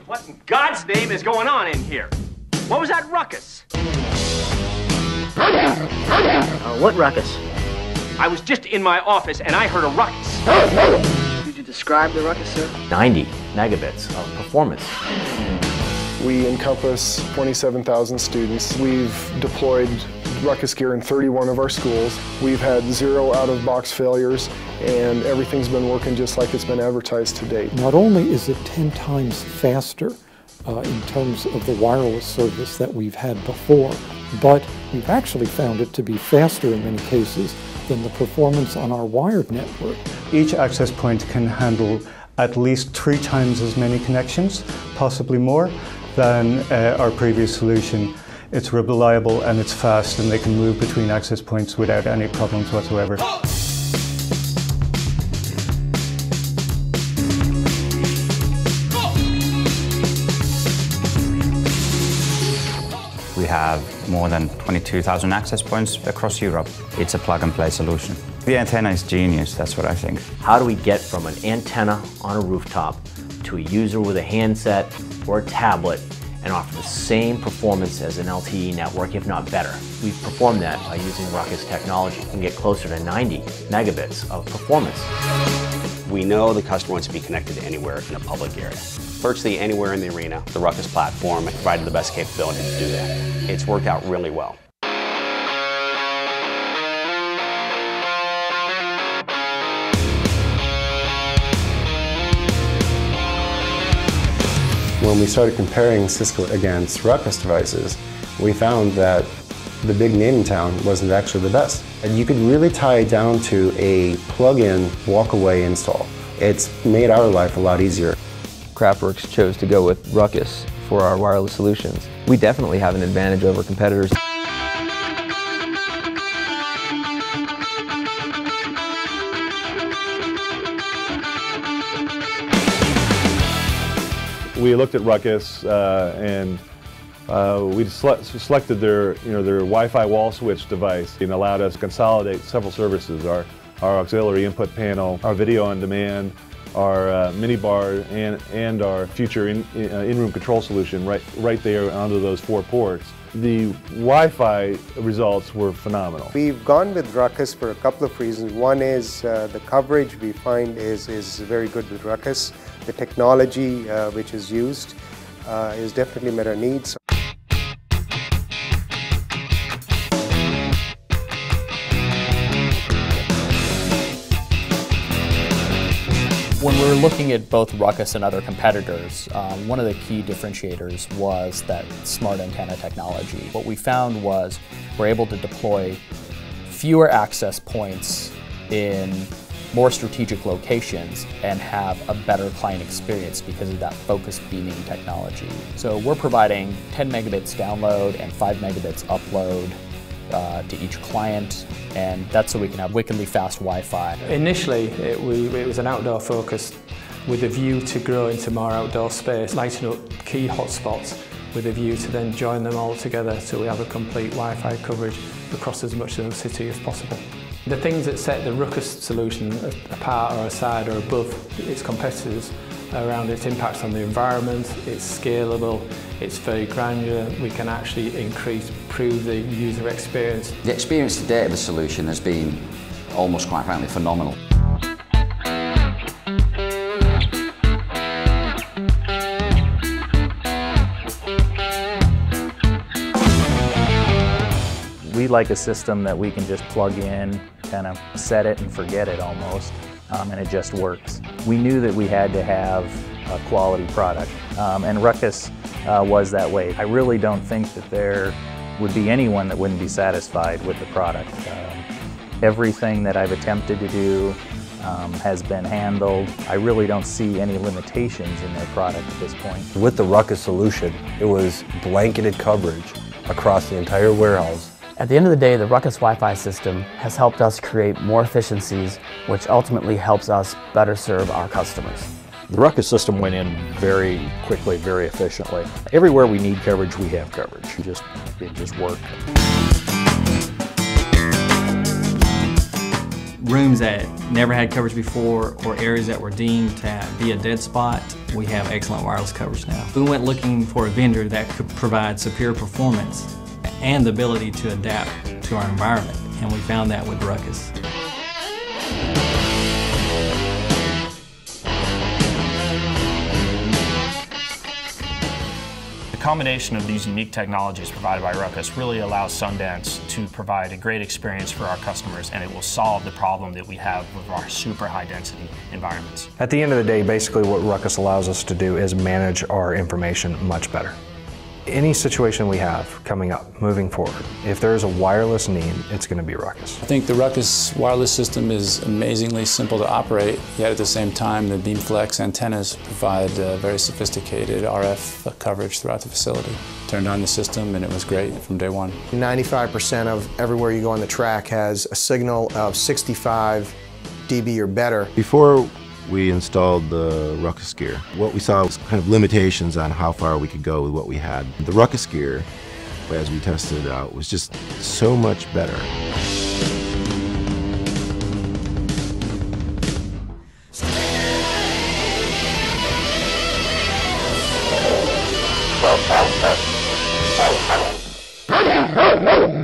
What in God's name is going on in here? What was that ruckus? What ruckus? I was just in my office and I heard a ruckus. Could you describe the ruckus, sir? 90 megabits of performance. We encompass 27,000 students. We've deployed ruckus gear in 31 of our schools. We've had 0 out-of-box failures, and everything's been working just like it's been advertised to date. Not only is it 10 times faster in terms of the wireless service that we've had before, but we've actually found it to be faster in many cases than the performance on our wired network. Each access point can handle at least 3 times as many connections, possibly more, than our previous solution. It's reliable and it's fast, and they can move between access points without any problems whatsoever. We have more than 22,000 access points across Europe. It's a plug-and-play solution. The antenna is genius, that's what I think. How do we get from an antenna on a rooftop to a user with a handset or a tablet and offer the same performance as an LTE network, if not better? We've performed that by using Ruckus technology. We can get closer to 90 megabits of performance. We know the customer wants to be connected anywhere in a public area. Virtually anywhere in the arena, the Ruckus platform provided the best capability to do that. It's worked out really well. When we started comparing Cisco against Ruckus devices, we found that the big name in town wasn't actually the best. And you could really tie it down to a plug-in, walk-away install. It's made our life a lot easier. Craftworks chose to go with Ruckus for our wireless solutions. We definitely have an advantage over competitors. We looked at Ruckus and we selected their Wi-Fi wall switch device. It allowed us to consolidate several services: our auxiliary input panel, our video on demand, our mini bar, and our future in-room control solution right there onto those 4 ports. The Wi-Fi results were phenomenal. We've gone with Ruckus for a couple of reasons. One is the coverage we find is very good with Ruckus. The technology which is used is definitely met our needs. When we were looking at both Ruckus and other competitors, one of the key differentiators was that smart antenna technology. What we found was we're able to deploy fewer access points in more strategic locations and have a better client experience because of that focused beaming technology. So we're providing 10 megabits download and 5 megabits upload to each client, and that's so we can have wickedly fast Wi-Fi. Initially, it was an outdoor focus with a view to grow into more outdoor space, lighting up key hotspots with a view to then join them all together so we have a complete Wi-Fi coverage across as much of the city as possible. The things that set the Ruckus solution apart or aside or above its competitors around its impact on the environment, it's scalable, it's very granular, we can actually improve the user experience. The experience to date of the solution has been almost quite frankly phenomenal. We like a system that we can just plug in, kind of set it and forget it almost, and it just works. We knew that we had to have a quality product, and Ruckus was that way. I really don't think that there would be anyone that wouldn't be satisfied with the product. Everything that I've attempted to do has been handled. I really don't see any limitations in their product at this point. With the Ruckus solution, it was blanketed coverage across the entire warehouse. At the end of the day, the Ruckus Wi-Fi system has helped us create more efficiencies, which ultimately helps us better serve our customers. The Ruckus system went in very quickly, very efficiently. Everywhere we need coverage, we have coverage. It just worked. rooms that never had coverage before or areas that were deemed to be a dead spot, we have excellent wireless coverage now. We went looking for a vendor that could provide superior performance and the ability to adapt to our environment, and we found that with Ruckus. The combination of these unique technologies provided by Ruckus really allows Sundance to provide a great experience for our customers, and it will solve the problem that we have with our super high density environments. At the end of the day, basically what Ruckus allows us to do is manage our information much better. Any situation we have coming up, moving forward, if there's a wireless need, it's going to be Ruckus. I think the Ruckus wireless system is amazingly simple to operate, yet at the same time the BeamFlex antennas provide very sophisticated RF coverage throughout the facility. Turned on the system and it was great from day one. 95% of everywhere you go on the track has a signal of 65 dB or better. Before we installed the Ruckus gear, what we saw was kind of limitations on how far we could go with what we had. The Ruckus gear, as we tested it out, was just so much better. Oh,